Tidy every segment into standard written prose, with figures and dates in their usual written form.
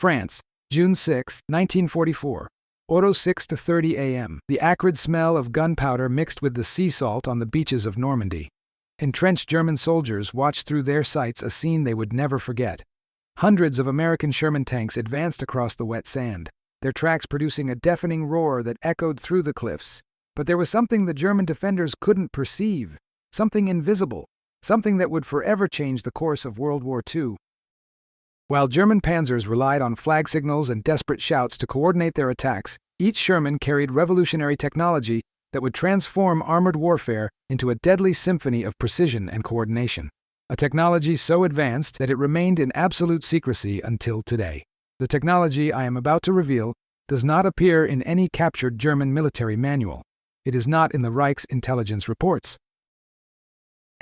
France, June 6, 1944. Auto 6 to 30 a.m. The acrid smell of gunpowder mixed with the sea salt on the beaches of Normandy. Entrenched German soldiers watched through their sights a scene they would never forget. Hundreds of American Sherman tanks advanced across the wet sand, their tracks producing a deafening roar that echoed through the cliffs. But there was something the German defenders couldn't perceive, something invisible, something that would forever change the course of World War II. While German panzers relied on flag signals and desperate shouts to coordinate their attacks, each Sherman carried revolutionary technology that would transform armored warfare into a deadly symphony of precision and coordination. A technology so advanced that it remained in absolute secrecy until today. The technology I am about to reveal does not appear in any captured German military manual. It is not in the Reich's intelligence reports.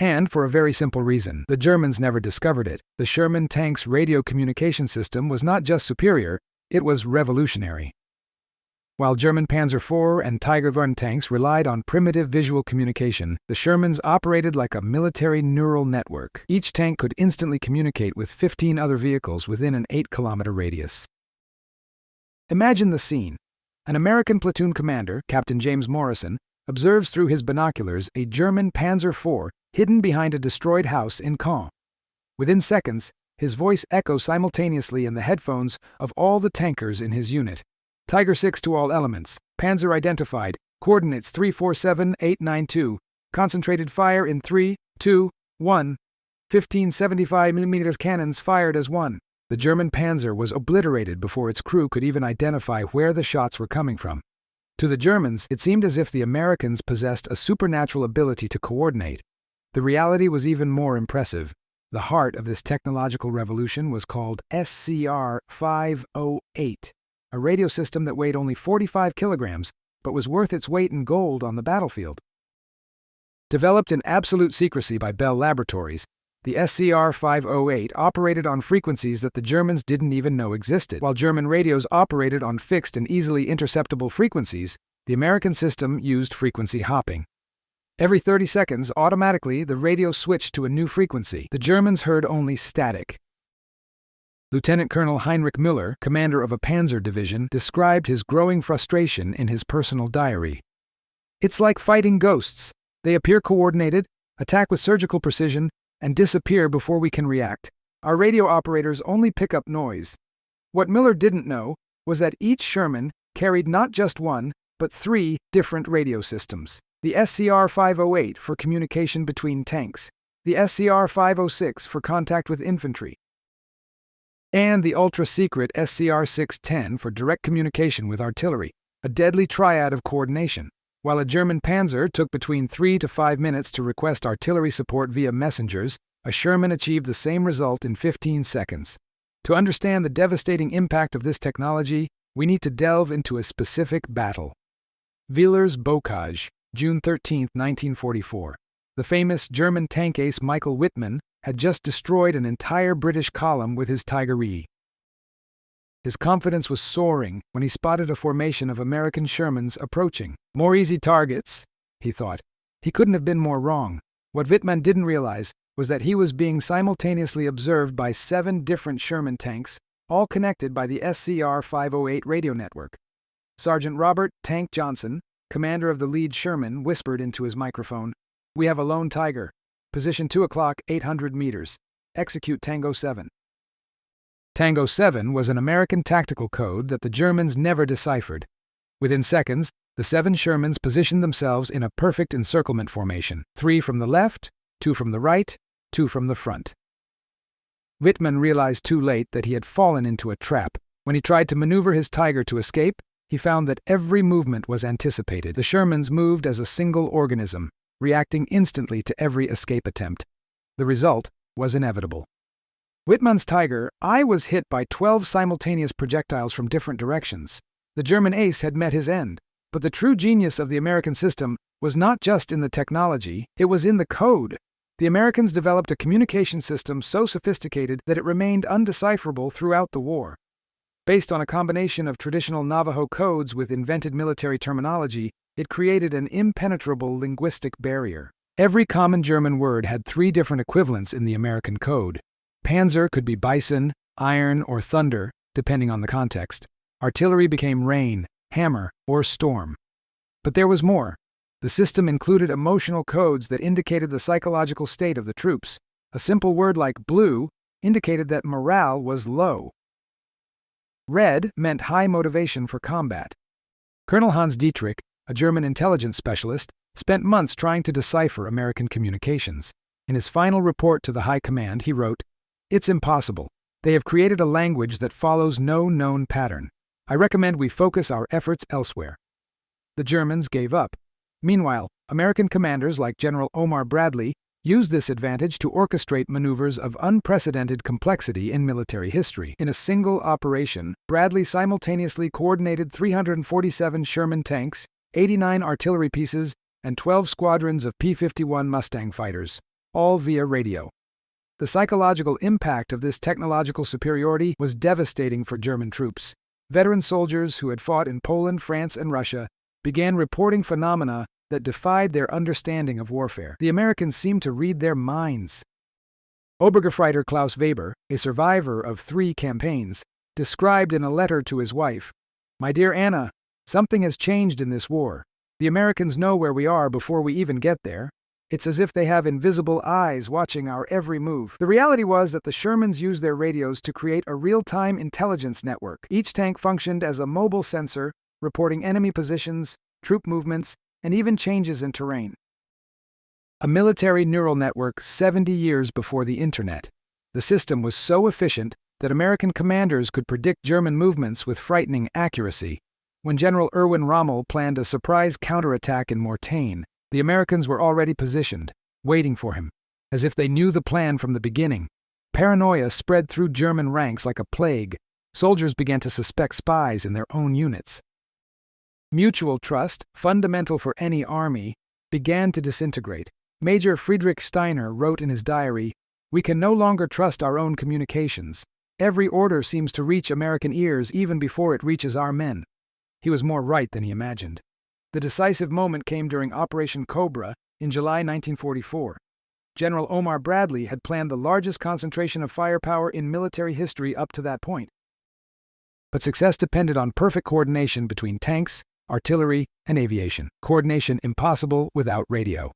And for a very simple reason, the Germans never discovered it. The Sherman tank's radio communication system was not just superior, it was revolutionary. While German Panzer IV and Tiger I tanks relied on primitive visual communication, the Shermans operated like a military neural network. Each tank could instantly communicate with 15 other vehicles within an 8-kilometer radius. Imagine the scene. An American platoon commander, Captain James Morrison, observes through his binoculars a German Panzer IV hidden behind a destroyed house in Caen. Within seconds, his voice echoes simultaneously in the headphones of all the tankers in his unit. Tiger 6 to all elements. Panzer identified. Coordinates 347892. Concentrated fire in 3, 2, 1. 15 75mm cannons fired as one. The German Panzer was obliterated before its crew could even identify where the shots were coming from. To the Germans, it seemed as if the Americans possessed a supernatural ability to coordinate. The reality was even more impressive. The heart of this technological revolution was called SCR-508, a radio system that weighed only 45 kilograms, but was worth its weight in gold on the battlefield. Developed in absolute secrecy by Bell Laboratories, the SCR-508 operated on frequencies that the Germans didn't even know existed. While German radios operated on fixed and easily interceptable frequencies, the American system used frequency hopping. Every 30 seconds, automatically, the radio switched to a new frequency. The Germans heard only static. Lieutenant Colonel Heinrich Müller, commander of a Panzer division, described his growing frustration in his personal diary. "It's like fighting ghosts. They appear coordinated, attack with surgical precision, and disappear before we can react. Our radio operators only pick up noise." What Müller didn't know was that each Sherman carried not just one, but 3 different radio systems. The SCR-508 for communication between tanks, the SCR-506 for contact with infantry, and the ultra-secret SCR-610 for direct communication with artillery, a deadly triad of coordination. While a German Panzer took between 3 to 5 minutes to request artillery support via messengers, a Sherman achieved the same result in 15 seconds. To understand the devastating impact of this technology, we need to delve into a specific battle. Villers Bocage, June 13, 1944. The famous German tank ace Michael Wittmann had just destroyed an entire British column with his Tiger E. His confidence was soaring when he spotted a formation of American Shermans approaching. More easy targets, he thought. He couldn't have been more wrong. What Wittmann didn't realize was that he was being simultaneously observed by 7 different Sherman tanks, all connected by the SCR-508 radio network. Sergeant Robert Tank Johnson, commander of the lead Sherman, whispered into his microphone, "We have a lone Tiger. Position 2 o'clock, 800 meters. Execute Tango 7. Tango 7 was an American tactical code that the Germans never deciphered. Within seconds, the 7 Shermans positioned themselves in a perfect encirclement formation, 3 from the left, 2 from the right, 2 from the front. Wittmann realized too late that he had fallen into a trap. When he tried to maneuver his Tiger to escape, he found that every movement was anticipated. The Shermans moved as a single organism, reacting instantly to every escape attempt. The result was inevitable. Wittmann's Tiger I was hit by 12 simultaneous projectiles from different directions. The German ace had met his end, but the true genius of the American system was not just in the technology, it was in the code. The Americans developed a communication system so sophisticated that it remained undecipherable throughout the war. Based on a combination of traditional Navajo codes with invented military terminology, it created an impenetrable linguistic barrier. Every common German word had 3 different equivalents in the American code. Panzer could be bison, iron, or thunder, depending on the context. Artillery became rain, hammer, or storm. But there was more. The system included emotional codes that indicated the psychological state of the troops. A simple word like blue indicated that morale was low. Red meant high motivation for combat. Colonel Hans Dietrich, a German intelligence specialist, spent months trying to decipher American communications. In his final report to the High Command, he wrote, "It's impossible. They have created a language that follows no known pattern. I recommend we focus our efforts elsewhere." The Germans gave up. Meanwhile, American commanders like General Omar Bradley used this advantage to orchestrate maneuvers of unprecedented complexity in military history. In a single operation, Bradley simultaneously coordinated 347 Sherman tanks, 89 artillery pieces, and 12 squadrons of P-51 Mustang fighters, all via radio. The psychological impact of this technological superiority was devastating for German troops. Veteran soldiers who had fought in Poland, France, and Russia began reporting phenomena that defied their understanding of warfare. The Americans seemed to read their minds. Obergefreiter Klaus Weber, a survivor of 3 campaigns, described in a letter to his wife, "My dear Anna, something has changed in this war. The Americans know where we are before we even get there. It's as if they have invisible eyes watching our every move." The reality was that the Shermans used their radios to create a real-time intelligence network. Each tank functioned as a mobile sensor, reporting enemy positions, troop movements, and even changes in terrain. A military neural network 70 years before the Internet. The system was so efficient that American commanders could predict German movements with frightening accuracy. When General Erwin Rommel planned a surprise counterattack in Mortain, the Americans were already positioned, waiting for him, as if they knew the plan from the beginning. Paranoia spread through German ranks like a plague. Soldiers began to suspect spies in their own units. Mutual trust, fundamental for any army, began to disintegrate. Major Friedrich Steiner wrote in his diary, "We can no longer trust our own communications. Every order seems to reach American ears even before it reaches our men." He was more right than he imagined. The decisive moment came during Operation Cobra in July 1944. General Omar Bradley had planned the largest concentration of firepower in military history up to that point. But success depended on perfect coordination between tanks, artillery, and aviation. Coordination impossible without radio.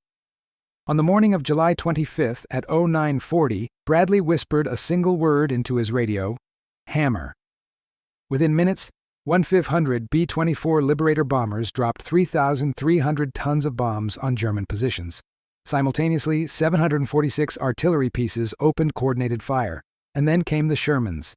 On the morning of July 25th at 0940, Bradley whispered a single word into his radio, "Hammer." Within minutes, 1,500 B-24 Liberator bombers dropped 3,300 tons of bombs on German positions. Simultaneously, 746 artillery pieces opened coordinated fire, and then came the Shermans.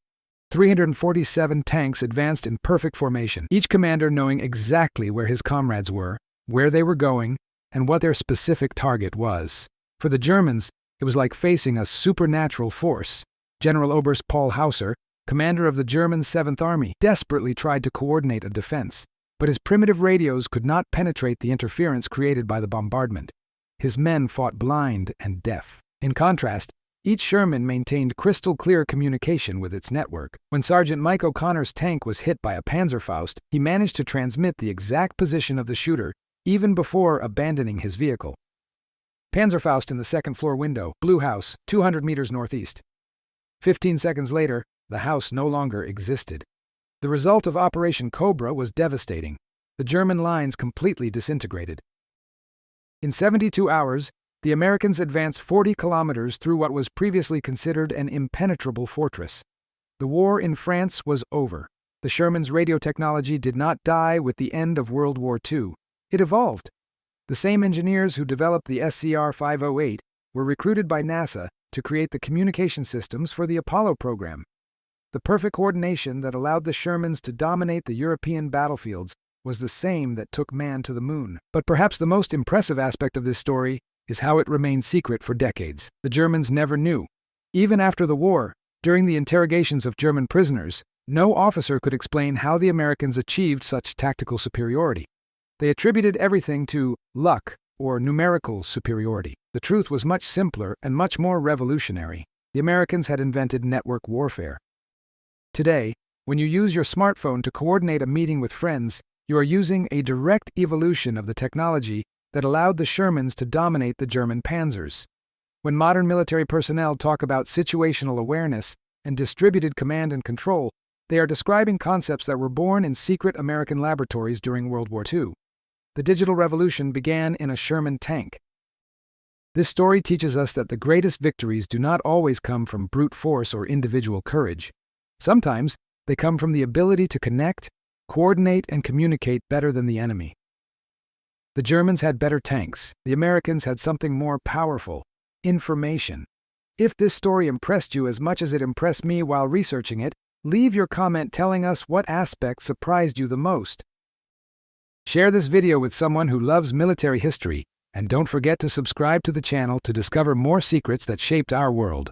347 tanks advanced in perfect formation, each commander knowing exactly where his comrades were, where they were going, and what their specific target was. For the Germans, it was like facing a supernatural force. General Oberst Paul Hauser, commander of the German 7th Army, desperately tried to coordinate a defense, but his primitive radios could not penetrate the interference created by the bombardment. His men fought blind and deaf. In contrast, each Sherman maintained crystal-clear communication with its network. When Sergeant Mike O'Connor's tank was hit by a Panzerfaust, he managed to transmit the exact position of the shooter, even before abandoning his vehicle. Panzerfaust in the second-floor window, Blue House, 200 meters northeast. 15 seconds later, the house no longer existed. The result of Operation Cobra was devastating. The German lines completely disintegrated. In 72 hours, the Americans advanced 40 kilometers through what was previously considered an impenetrable fortress. The war in France was over. The Shermans' radio technology did not die with the end of World War II. It evolved. The same engineers who developed the SCR-508 were recruited by NASA to create the communication systems for the Apollo program. The perfect coordination that allowed the Shermans to dominate the European battlefields was the same that took man to the moon. But perhaps the most impressive aspect of this story is how it remained secret for decades. The Germans never knew. Even after the war, during the interrogations of German prisoners, no officer could explain how the Americans achieved such tactical superiority. They attributed everything to luck or numerical superiority. The truth was much simpler and much more revolutionary. The Americans had invented network warfare. Today, when you use your smartphone to coordinate a meeting with friends, you are using a direct evolution of the technology that allowed the Shermans to dominate the German Panzers. When modern military personnel talk about situational awareness and distributed command and control, They are describing concepts that were born in secret American laboratories during World War II. The digital revolution began in a Sherman tank. This story teaches us that the greatest victories do not always come from brute force or individual courage. Sometimes they come from the ability to connect, coordinate, and communicate better than the enemy. The Germans had better tanks. The Americans had something more powerful: information. If this story impressed you as much as it impressed me while researching it, leave your comment telling us what aspect surprised you the most. Share this video with someone who loves military history, and don't forget to subscribe to the channel to discover more secrets that shaped our world.